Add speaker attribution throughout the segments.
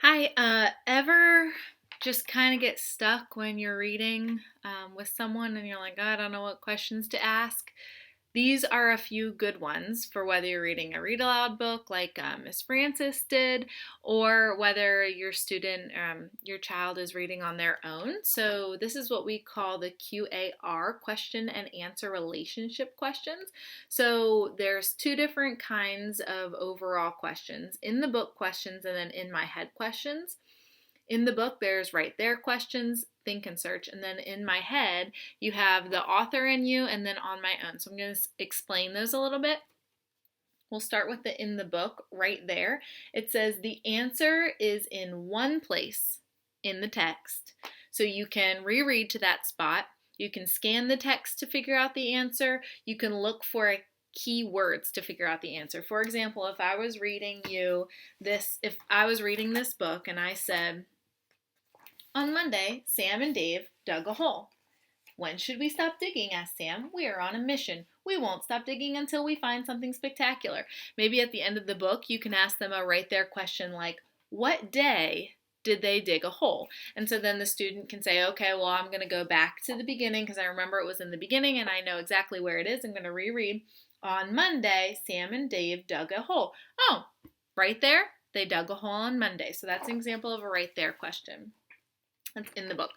Speaker 1: Hi, ever just kind of get stuck when you're reading with someone and you're like, "Oh, I don't know what questions to ask?" These are a few good ones for whether you're reading a read aloud book like Miss Francis did, or whether your student, your child is reading on their own. So, this is what we call the QAR, question and answer relationship questions. So, there's two different kinds of overall questions: in the book questions and then in my head questions. In the book, there's right there questions, think and search. And then in my head, you have the author and you, and then on my own. So I'm going to explain those a little bit. We'll start with the in the book right there. It says the answer is in one place in the text. So you can reread to that spot. You can scan the text to figure out the answer. You can look for key words to figure out the answer. For example, if I was reading this book and I said, on Monday, Sam and Dave dug a hole. When should we stop digging? Asked Sam. We are on a mission. We won't stop digging until we find something spectacular. Maybe at the end of the book, you can ask them a right there question like, what day did they dig a hole? And so then the student can say, okay, well, I'm going to go back to the beginning because I remember it was in the beginning and I know exactly where it is. I'm going to reread. On Monday, Sam and Dave dug a hole. Oh, right there, they dug a hole on Monday. So that's an example of a right there question. That's in the book.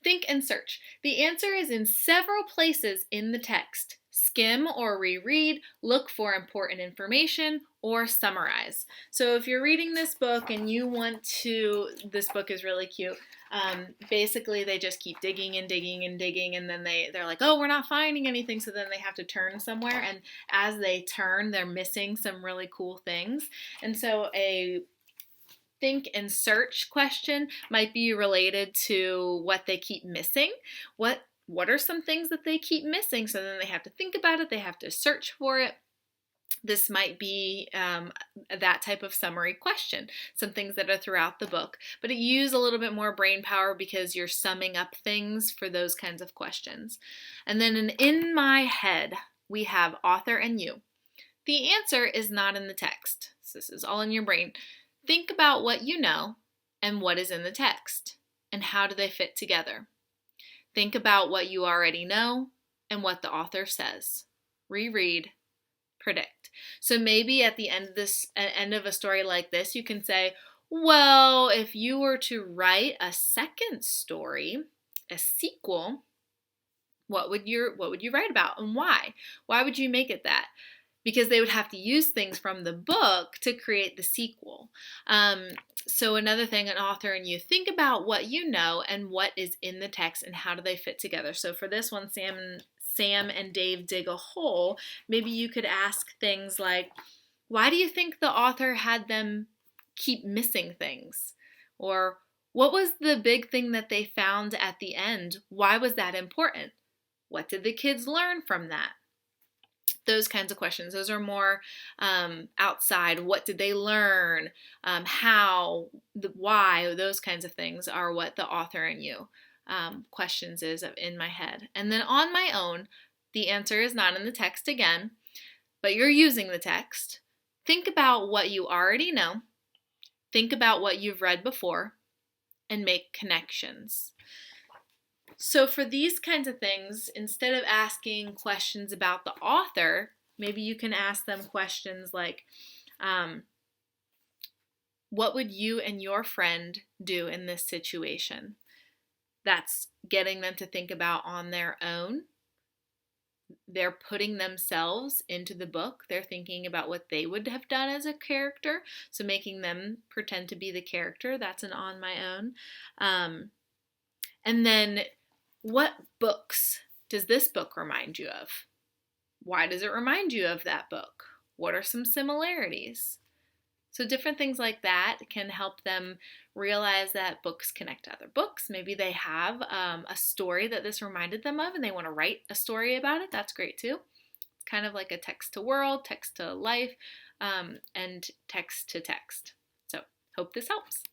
Speaker 1: Think and search. The answer is in several places in the text. Skim or reread, look for important information, or summarize. So if you're reading this book and you want to, this book is really cute. Basically, they just keep digging and digging and digging, and then they're like, oh, we're not finding anything, so then they have to turn somewhere, and as they turn, they're missing some really cool things. And so a think and search question might be related to what they keep missing. What are some things that they keep missing? So then they have to think about it, they have to search for it. This might be that type of summary question, some things that are throughout the book. But it uses a little bit more brain power because you're summing up things for those kinds of questions. And then in my head, we have author and you. The answer is not in the text. So this is all in your brain. Think about what you know and what is in the text, and how do they fit together. Think about what you already know and what the author says. Reread, predict. So maybe at the end of a story like this, you can say, well, if you were to write a second story, a sequel, what would you write about and why? Why would you make it that? Because they would have to use things from the book to create the sequel. So another thing, an author and you, think about what you know and what is in the text and how do they fit together. So for this one, Sam and Dave dig a hole, maybe you could ask things like, why do you think the author had them keep missing things? Or what was the big thing that they found at the end? Why was that important? What did the kids learn from that? Those kinds of questions. Those are more outside. What did they learn? How? Why? Those kinds of things are what the author and you questions is in my head. And then on my own, the answer is not in the text again, but you're using the text. Think about what you already know. Think about what you've read before and make connections. So for these kinds of things, instead of asking questions about the author, maybe you can ask them questions like, what would you and your friend do in this situation? That's getting them to think about on their own. They're putting themselves into the book. They're thinking about what they would have done as a character. So making them pretend to be the character. That's an on my own. And then, what books does this book remind you of? Why does it remind you of that book? What are some similarities? So different things like that can help them realize that books connect to other books. Maybe they have a story that this reminded them of and they want to write a story about it. That's great too. It's kind of like a text to world, text to life, and text to text. So hope this helps.